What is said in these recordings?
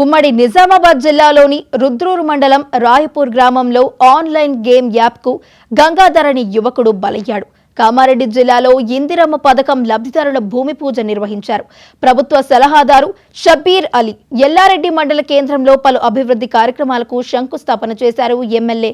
ఉమ్మడి నిజామాబాద్ జిల్లాలోని రుద్రూరు మండలం రాయపూర్ గ్రామంలో ఆన్లైన్ గేమ్ యాప్కు గంగాధర్ అనే యువకుడు బలయ్యాడు. కామారెడ్డి జిల్లాలో ఇందిరమ్మ పథకం లబ్ధిదారుల భూమి పూజ నిర్వహించారు. ప్రభుత్వ సలహాదారు షబీర్ అలీ ఎల్లారెడ్డి మండల కేంద్రంలో పలు అభివృద్ధి కార్యక్రమాలకు శంకుస్థాపన చేశారు. ఎమ్మెల్యే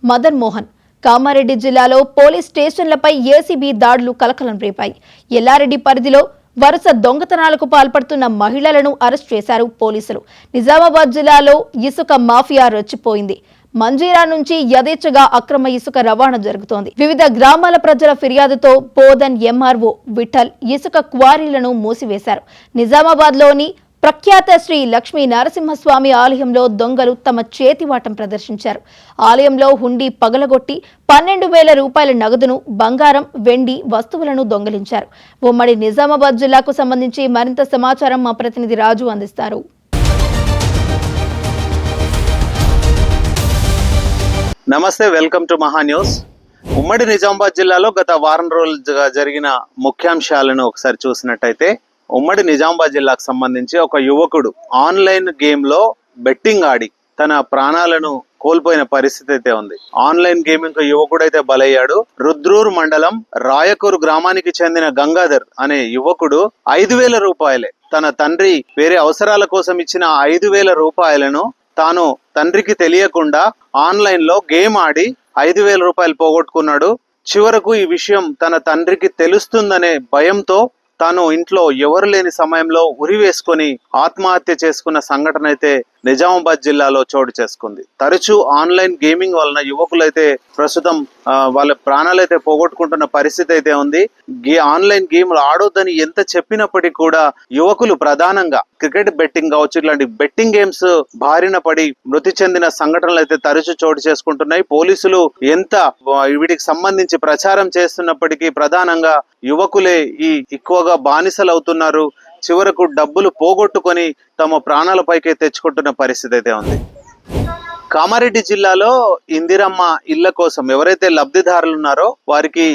మదన్ మోహన్ కామారెడ్డి జిల్లాలో పోలీస్ స్టేషన్లపై ఏసీబీ దాడులు కలకలం రేపాయి. ఎల్లారెడ్డి పరిధిలో వరుస దొంగతనాలకు పాల్పడుతున్న మహిళలను అరెస్ట్ చేశారు పోలీసులు. నిజామాబాద్ జిల్లాలో ఇసుక మాఫియా రెచ్చిపోయింది. మంజీరా నుంచి యథేచ్ఛగా అక్రమ ఇసుక రవాణా జరుగుతోంది. వివిధ గ్రామాల ప్రజల ఫిర్యాదుతో బోధన్ ఎంఆర్ఓ విఠల్ ఇసుక క్వారీలను మూసివేశారు. నిజామాబాద్లోని ప్రఖ్యాత శ్రీ లక్ష్మీ నరసింహస్వామి ఆలయంలో దొంగలు తమ చేతివాటం ప్రదర్శించారు. ఆలయంలో హుండీ పగలగొట్టి 12,000 రూపాయల నగదును, బంగారం, వెండి వస్తువులను దొంగిలించారు. ఉమ్మడి నిజామాబాద్ జిల్లాకు సంబంధించి మరింత సమాచారం మా ప్రతినిధి రాజు అందిస్తారు. నమస్తే, వెల్కమ్ టు మహా న్యూస్. ఉమ్మడి నిజామాబాద్ జిల్లాలో గత వారం రోజులుగా జరిగిన ముఖ్యాంశాలను ఒకసారి చూసినట్టయితే, ఉమ్మడి నిజామాబాద్ జిల్లాకు సంబంధించి ఒక యువకుడు ఆన్లైన్ గేమ్ లో బెట్టింగ్ ఆడి తన ప్రాణాలను కోల్పోయిన పరిస్థితి అయితే ఉంది. ఆన్లైన్ గేమింగ్ యువకుడు అయితే బలయ్యాడు. రుద్రూరు మండలం రాయకూరు గ్రామానికి చెందిన గంగాధర్ అనే యువకుడు 5,000 రూపాయలే తన తండ్రి వేరే అవసరాల కోసం ఇచ్చిన 5,000 రూపాయలను తాను తండ్రికి తెలియకుండా ఆన్లైన్ లో గేమ్ ఆడి 5,000 రూపాయలు పోగొట్టుకున్నాడు. చివరకు ఈ విషయం తన తండ్రికి తెలుస్తుందనే భయంతో తాను ఇంట్లో ఎవరు లేని సమయంలో ఉరి వేసుకొని ఆత్మహత్య చేసుకున్న సంఘటన అయితే నిజామాబాద్ జిల్లాలో చోటు చేసుకుంది. తరచూ ఆన్లైన్ గేమింగ్ వలన యువకులైతే ప్రస్తుతం వాళ్ళ ప్రాణాలైతే పోగొట్టుకుంటున్న పరిస్థితి అయితే ఉంది. ఆన్లైన్ గేమ్లు ఆడొద్దని ఎంత చెప్పినప్పటికీ కూడా యువకులు ప్రధానంగా క్రికెట్ బెట్టింగ్ కావచ్చు, ఇలాంటి బెట్టింగ్ గేమ్స్ బారిన పడి మృతి చెందిన సంఘటనలు అయితే తరచూ చోటు చేసుకుంటున్నాయి. పోలీసులు ఎంత వీటికి సంబంధించి ప్రచారం చేస్తున్నప్పటికీ ప్రధానంగా యువకులే ఎక్కువగా బానిసలు అవుతున్నారు. చివరకు డబ్బులు పోగొట్టుకొని తమ ప్రాణాలపైకే తెచ్చుకుంటున్న పరిస్థితి అయితే ఉంది. కామారెడ్డి జిల్లాలో ఇందిరమ్మ ఇళ్ల కోసం ఎవరైతే లబ్ధిదారులు ఉన్నారో వారికి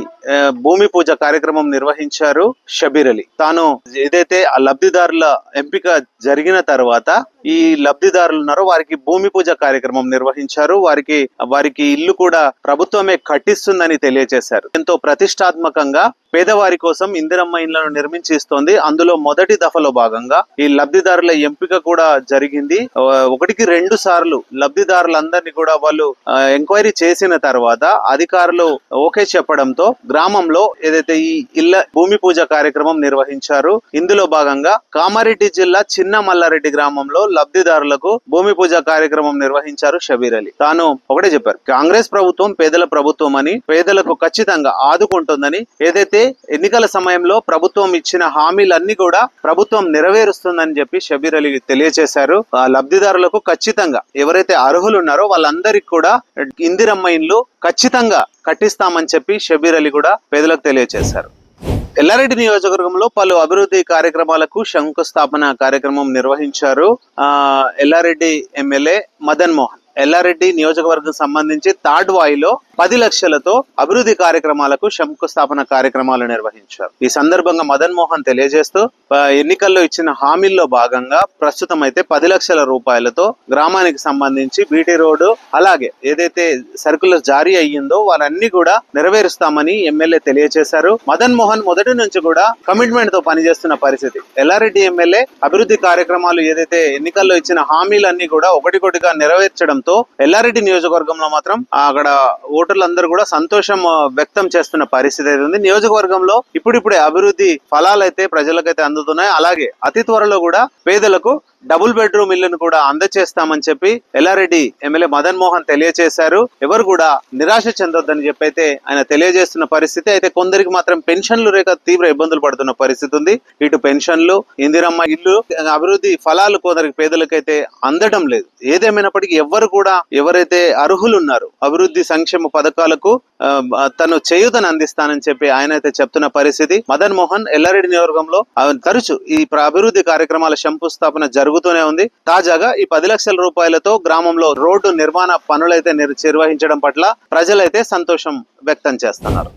భూమి పూజ కార్యక్రమం నిర్వహించారు షబీర్ అలీ. తాను ఏదైతే ఆ లబ్ధిదారుల ఎంపిక జరిగిన తర్వాత ఈ లబ్ధిదారులు ఉన్నారో వారికి భూమి పూజ కార్యక్రమం నిర్వహించారు. వారికి ఇల్లు కూడా ప్రభుత్వమే కట్టిస్తుందని తెలియజేశారు. ఎంతో ప్రతిష్టాత్మకంగా పేదవారి కోసం ఇందిరమ్మ ఇళ్లను నిర్మించి ఇస్తోంది. అందులో మొదటి దఫలో భాగంగా ఈ లబ్ధిదారుల ఎంపిక కూడా జరిగింది. 1-2 సార్లు లబ్ధిదారులందరినీ కూడా వాళ్ళు ఎంక్వైరీ చేసిన తర్వాత అధికారులు ఓకే చెప్పడంతో గ్రామంలో ఏదైతే ఈ ఇళ్ల భూమి పూజ కార్యక్రమం నిర్వహించారు. ఇందులో భాగంగా కామారెడ్డి జిల్లా చిన్న మల్లారెడ్డి గ్రామంలో లబ్ధిదారులకు భూమి పూజ కార్యక్రమం నిర్వహించారు షబీర్ అలీ. తాను ఒకటే చెప్పారు, కాంగ్రెస్ ప్రభుత్వం పేదల ప్రభుత్వం అని, పేదలకు ఖచ్చితంగా ఆదుకుంటుందని, ఏదైతే ఎన్నికల సమయంలో ప్రభుత్వం ఇచ్చిన హామీలన్నీ కూడా ప్రభుత్వం నెరవేరుస్తుందని చెప్పి షబీర్ అలీ తెలియజేశారు. ఆ లబ్ధిదారులకు ఖచ్చితంంగా ఎవరైతే అర్హులు ఉన్నారో వాళ్ళందరికీ కూడా ఇందిరమ్మ ఇండ్లు ఖచ్చితంగా కట్టిస్తామని చెప్పి షబీర్ అలీ కూడా పేదలకు తెలియజేశారు. ఎల్లారెడ్డి నియోజకవర్గంలో పలు అభివృద్ధి కార్యక్రమాలకు శంకుస్థాపన కార్యక్రమం నిర్వహించారు ఎల్లారెడ్డి ఎమ్మెల్యే మదన్ మోహన్. ఎల్లారెడ్డి నియోజకవర్గం సంబంధించి తాడ్వాయిలో 10 లక్షలతో అభివృద్ధి కార్యక్రమాలకు శంకుస్థాపన కార్యక్రమాలు నిర్వహించారు. ఈ సందర్భంగా మదన్ మోహన్ తెలియజేస్తూ ఎన్నికల్లో ఇచ్చిన హామీల్లో భాగంగా ప్రస్తుతం అయితే 10 లక్షల రూపాయలతో గ్రామానికి సంబంధించి బీటీ రోడ్డు అలాగే ఏదైతే సర్కులర్ జారీ అయ్యిందో వారన్నీ కూడా నెరవేరుస్తామని ఎమ్మెల్యే తెలియజేశారు. మదన్ మోహన్ మొదటి నుంచి కూడా కమిట్మెంట్ తో పనిచేస్తున్న పరిస్థితి. ఎల్లారెడ్డి ఎమ్మెల్యే అభివృద్ధి కార్యక్రమాలు ఏదైతే ఎన్నికల్లో ఇచ్చిన హామీలన్నీ కూడా ఒకటికొటిగా నెరవేర్చడంతో ఎల్లారెడ్డి నియోజకవర్గంలో మాత్రం అక్కడ ఓటర్లందరూ కూడా సంతోషం వ్యక్తం చేస్తున్న పరిస్థితి అయితే ఉంది. నియోజకవర్గంలో ఇప్పుడిప్పుడే అభివృద్ధి ఫలాలైతే ప్రజలకైతే అందుతున్నాయి. అలాగే అతి త్వరలో కూడా పేదలకు డబుల్ బెడ్రూమ్ ఇళ్లను కూడా అందజేస్తామని చెప్పి ఎల్లారెడ్డి ఎమ్మెల్యే మదన్ మోహన్ తెలియజేశారు. ఎవరు కూడా నిరాశ చెందొద్దని చెప్పి అయితే ఆయన తెలియజేస్తున్న పరిస్థితి. అయితే కొందరికి మాత్రం పెన్షన్లు రేక తీవ్ర ఇబ్బందులు పడుతున్న పరిస్థితి ఉంది. ఇటు పెన్షన్లు, ఇందిరమ్మ ఇల్లు, అభివృద్ధి ఫలాలు కొందరికి పేదలకైతే అందడం లేదు. ఏదేమైనప్పటికీ ఎవరైతే అర్హులు ఉన్నారో అభివృద్ధి సంక్షేమ పథకాలకు తను చేయూతను అందిస్తానని చెప్పి ఆయన అయితే చెప్తున్న పరిస్థితి. మదన్ మోహన్ ఎల్లారెడ్డి నియోజకవర్గంలో తరచు ఈ అభివృద్ధి కార్యక్రమాల శంకుస్థాపన జరుగుతూనే ఉంది. తాజాగా ఈ 10 లక్షల రూపాయలతో గ్రామంలో రోడ్డు నిర్మాణ పనులైతే నిర్వహించడం పట్ల ప్రజలైతే సంతోషం వ్యక్తం చేస్తున్నారు.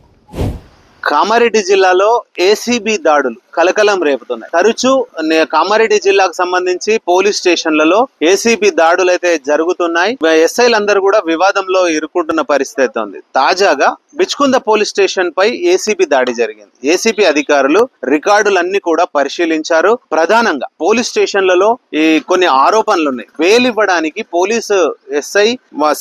కామారెడ్డి జిల్లాలో ఏసీబీ దాడులు కలకలం రేపుతున్నాయి. తరచూ కామారెడ్డి జిల్లాకు సంబంధించి పోలీస్ స్టేషన్లలో ఏసీబీ దాడులు అయితే జరుగుతున్నాయి. ఎస్ఐలందరూ కూడా వివాదంలో ఇరుక్కుంటున్న పరిస్థితి ఉంది. తాజాగా బిచ్కుంద పోలీస్ స్టేషన్ పై ఏసీబీ దాడి జరిగింది. ఏసీబీ అధికారులు రికార్డులన్నీ కూడా పరిశీలించారు. ప్రధానంగా పోలీస్ స్టేషన్లలో ఈ కొన్ని ఆరోపణలు ఉన్నాయి. బెయిల్ ఇవ్వడానికి పోలీసు ఎస్ఐ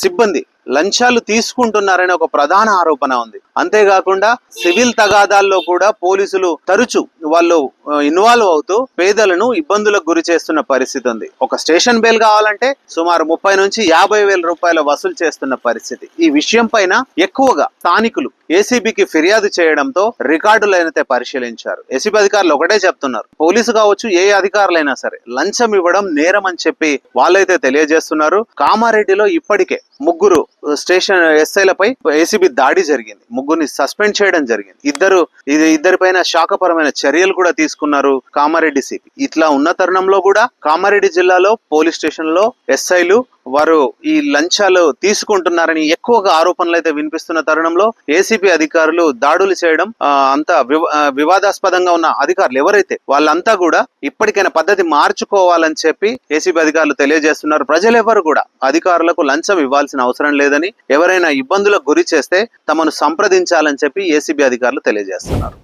సిబ్బంది లంచాలు తీసుకుంటున్నారనే ఒక ప్రధాన ఆరోపణ ఉంది. అంతేకాకుండా సివిల్ తగాదాల్లో కూడా పోలీసులు తరచూ వాళ్ళు ఇన్వాల్వ్ అవుతూ పేదలను ఇబ్బందులకు గురి చేస్తున్న పరిస్థితి ఉంది. ఒక స్టేషన్ బెయిల్ కావాలంటే సుమారు 30 నుంచి 50,000 రూపాయల వసూలు చేస్తున్న పరిస్థితి. ఈ విషయం పైన ఎక్కువగా స్థానికులు ఏసీబీకి ఫిర్యాదు చేయడంతో రికార్డులైతే పరిశీలించారు. ఏసీబీ అధికారులు ఒకటే చెప్తున్నారు, పోలీసు కావచ్చు ఏ అధికారులైనా సరే లంచం ఇవ్వడం నేరం అని చెప్పి వాళ్ళైతే తెలియజేస్తున్నారు. కామారెడ్డిలో ఇప్పటికే 3 స్టేషన్ ఎస్ఐలపై ఏసీబీ దాడి జరిగింది. 3ని సస్పెండ్ చేయడం జరిగింది. ఇద్దరిపైన శాఖపరమైన చర్యలు కూడా తీసుకున్నారు కామారెడ్డి సిపి. ఇట్లా ఉన్న తరుణంలో కూడా కామారెడ్డి జిల్లాలో పోలీస్ స్టేషన్ లో ఎస్ఐలు వారు ఈ లంచాలు తీసుకుంటున్నారని ఎక్కువగా ఆరోపణలు అయితే వినిపిస్తున్న తరుణంలో ఏసీబీ అధికారులు దాడులు చేయడం అంత వివాదాస్పదంగా ఉన్న అధికారులు ఎవరైతే వాళ్ళంతా కూడా ఇప్పటికైనా పద్ధతి మార్చుకోవాలని చెప్పి ఏసీబీ అధికారులు తెలియజేస్తున్నారు. ప్రజలెవరు కూడా అధికారులకు లంచం ఇవ్వాల్సిన అవసరం లేదని, ఎవరైనా ఇబ్బందులకు గురి చేస్తే తమను సంప్రదించాలని చెప్పి ఏసీబీ అధికారులు తెలియజేస్తున్నారు.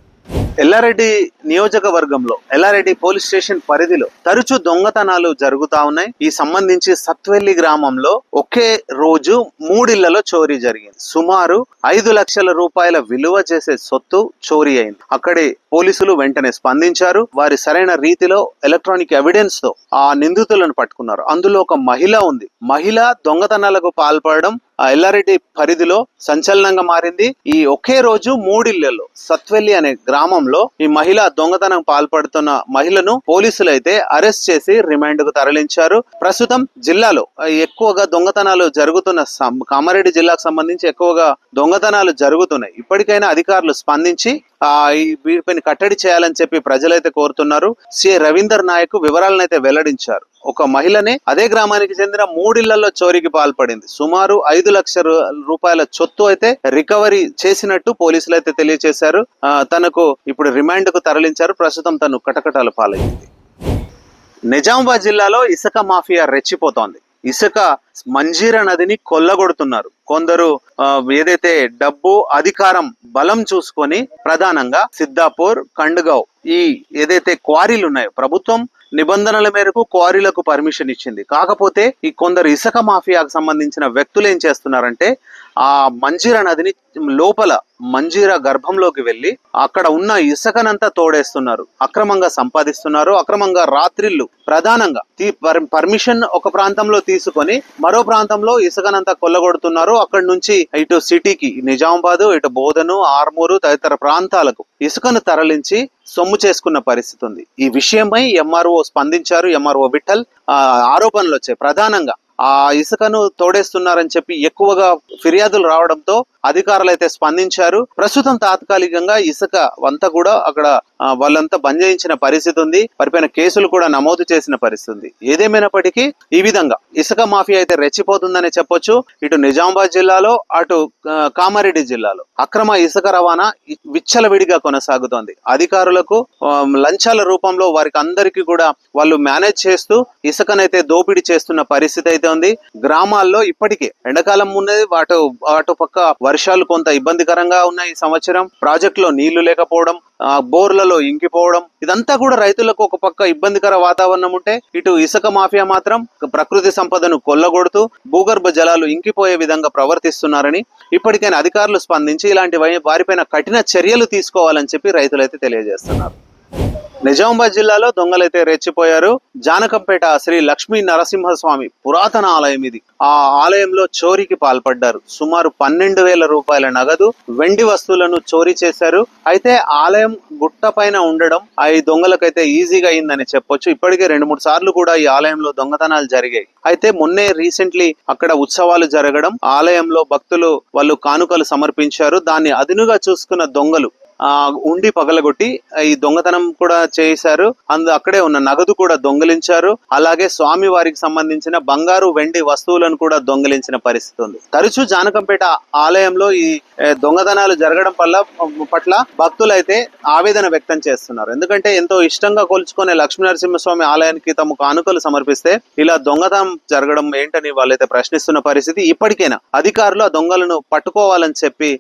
ఎల్లారెడ్డి నియోజకవర్గంలో ఎల్లారెడ్డి పోలీస్ స్టేషన్ పరిధిలో తరచూ దొంగతనాలు జరుగుతా ఉన్నాయి. ఈ సంబంధించి సత్వెల్లి గ్రామంలో ఒకే రోజు 3 ఇళ్లలో చోరీ జరిగింది. సుమారు 5 లక్షల రూపాయల విలువ చేసే సొత్తు చోరీ అయింది. అక్కడి పోలీసులు వెంటనే స్పందించారు. వారి సరైన రీతిలో ఎలక్ట్రానిక్ ఎవిడెన్స్ తో ఆ నిందితులను పట్టుకున్నారు. అందులో ఒక మహిళ ఉంది. మహిళ దొంగతనాలకు పాల్పడడం ఎల్లారెడ్డి పరిధిలో సంచలనంగా మారింది. ఈ ఒకే రోజు 3 ఇళ్లలో సత్వెల్లి అనే గ్రామంలో ఈ మహిళ దొంగతనం పాల్పడుతున్న మహిళను పోలీసులు అయితే అరెస్ట్ చేసి రిమాండ్ కు తరలించారు. ప్రస్తుతం జిల్లాలో ఎక్కువగా దొంగతనాలు జరుగుతున్న కామారెడ్డి జిల్లాకు సంబంధించి ఎక్కువగా దొంగతనాలు జరుగుతున్నాయి. ఇప్పటికైనా అధికారులు స్పందించి వీటిపైన కట్టడి చేయాలని చెప్పి ప్రజలైతే కోరుతున్నారు. సి రవీందర్ నాయక్ వివరాలను అయితే వెల్లడించారు. ఒక మహిళనే అదే గ్రామానికి చెందిన 3 ఇళ్లలో చోరీకి పాల్పడింది. సుమారు 5 లక్షల రూపాయల చొత్తు అయితే రికవరీ చేసినట్టు పోలీసులు అయితే తెలియజేశారు. తనకు ఇప్పుడు రిమాండ్ కు తరలించారు. ప్రస్తుతం తను కటకటాలు పాలైంది. నిజామాబాద్ జిల్లాలో ఇసుక మాఫియా రెచ్చిపోతోంది. ఇసుక మంజీరా నదిని కొల్లగొడుతున్నారు కొందరు. ఏదైతే డబ్బు అధికారం బలం చూసుకొని ప్రధానంగా సిద్దాపూర్, కండ్గావ్ ఈ ఏదైతే క్వారీలు ఉన్నాయో ప్రభుత్వం నిబంధనల మేరకు క్వారీలకు పర్మిషన్ ఇచ్చింది. కాకపోతే ఈ కొందరు ఇసుక మాఫియాకు సంబంధించిన వ్యక్తులు ఏం చేస్తున్నారంటే ఆ మంజీరా నదిని లోపల మంజీరా గర్భంలోకి వెళ్లి అక్కడ ఉన్న ఇసుకనంతా తోడేస్తున్నారు, అక్రమంగా సంపాదిస్తున్నారు. అక్రమంగా రాత్రిళ్ళు ప్రధానంగా పర్మిషన్ ఒక ప్రాంతంలో తీసుకొని మరో ప్రాంతంలో ఇసుకనంతా కొల్లగొడుతున్నారు. అక్కడి నుంచి ఇటు సిటీకి నిజామాబాద్, ఇటు బోధను, ఆర్మూరు తదితర ప్రాంతాలకు ఇసుకను తరలించి సొమ్ము చేసుకున్న పరిస్థితి ఉంది. ఈ విషయమై ఎంఆర్ఓ స్పందించారు. ఎంఆర్ఓ విఠల్ ఆరోపణలు వచ్చాయి. ప్రధానంగా ఆ ఇసుకను తోడేస్తున్నారని చెప్పి ఎక్కువగా ఫిర్యాదులు రావడంతో అధికారులు అయితే స్పందించారు. ప్రస్తుతం తాత్కాలికంగా ఇసుక అంతా కూడా అక్కడ వాళ్ళంతా బంద్ చేయించిన పరిస్థితి ఉంది. వారిపైన కేసులు కూడా నమోదు చేసిన పరిస్థితి ఉంది. ఏదేమైనప్పటికీ ఈ విధంగా ఇసుక మాఫియా అయితే రెచ్చిపోతుందని చెప్పొచ్చు. ఇటు నిజామాబాద్ జిల్లాలో అటు కామారెడ్డి జిల్లాలో అక్రమ ఇసుక రవాణా విచ్చలవిడిగా కొనసాగుతోంది. అధికారులకు లంచాల రూపంలో వారికి అందరికీ కూడా వాళ్ళు మేనేజ్ చేస్తూ ఇసుకనైతే దోపిడీ చేస్తున్న పరిస్థితి అయితే ఉంది. గ్రామాల్లో ఇప్పటికే ఎండాకాలం ఉన్నది, అటు పక్క వర్షాలు కొంత ఇబ్బందికరంగా ఉన్నాయి. ఈ సంవత్సరం ప్రాజెక్టులో నీళ్లు లేకపోవడం, బోర్లలో ఇంకిపోవడం, ఇదంతా కూడా రైతులకు ఒక పక్క ఇబ్బందికర వాతావరణం ఉంటే ఇటు ఇసుక మాఫియా మాత్రం ప్రకృతి సంపదను కొల్లగొడుతూ భూగర్భ జలాలు ఇంకిపోయే విధంగా ప్రవర్తిస్తున్నారని ఇప్పటికైనా అధికారులు స్పందించి ఇలాంటి వారిపైన కఠిన చర్యలు తీసుకోవాలని చెప్పి రైతులైతే తెలియజేస్తున్నారు. నిజామాబాద్ జిల్లాలో దొంగలైతే రెచ్చిపోయారు. జానకంపేట శ్రీ లక్ష్మీ నరసింహస్వామి పురాతన ఆలయం ఇది. ఆ ఆలయంలో చోరీకి పాల్పడ్డారు. సుమారు 12,000 రూపాయల నగదు, వెండి వస్తువులను చోరీ చేశారు. అయితే ఆలయం గుట్ట పైన ఉండడం ఈ దొంగలకైతే ఈజీగా అయిందని చెప్పొచ్చు. ఇప్పటికే 2-3 సార్లు కూడా ఈ ఆలయంలో దొంగతనాలు జరిగాయి. అయితే మొన్నే రీసెంట్లీ అక్కడ ఉత్సవాలు జరగడం, ఆలయంలో భక్తులు వాళ్ళు కానుకలు సమర్పించారు. దాన్ని అదునుగా చూసుకున్న దొంగలు ఉండి పగలగొట్టి ఈ దొంగతనం కూడా చేశారు. అక్కడే ఉన్న నగదు కూడా దొంగిలించారు. అలాగే స్వామి వారికి సంబంధించిన బంగారు వెండి వస్తువులను కూడా దొంగిలించిన పరిస్థితి ఉంది. తరచూ జానకంపేట ఆలయంలో ఈ దొంగతనాలు జరగడం పట్ల భక్తులైతే ఆవేదన వ్యక్తం చేస్తున్నారు. ఎందుకంటే ఎంతో ఇష్టంగా కొలుచుకునే లక్ష్మీనరసింహస్వామి ఆలయానికి తమ కానుకలు సమర్పిస్తే ఇలా దొంగతనం జరగడం ఏంటని వాళ్ళైతే ప్రశ్నిస్తున్న పరిస్థితి. ఇప్పటికైనా అధికారులు ఆ దొంగలను పట్టుకోవాలని చెప్పి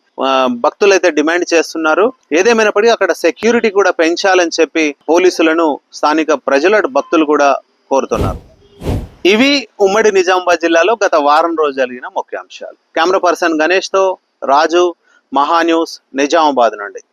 భక్తులైతే డిమాండ్ చేస్తున్నారు. ఏదేమైనప్పటికీ అక్కడ సెక్యూరిటీ కూడా పెంచాలని చెప్పి పోలీసులను స్థానిక ప్రజల భక్తులు కూడా కోరుతున్నారు. ఇవి ఉమ్మడి నిజామాబాద్ జిల్లాలో గత వారం రోజు జరిగిన ముఖ్యాంశాలు. కెమెరా పర్సన్ గణేష్ తో రాజు, మహా న్యూస్, నిజామాబాద్ నుండి.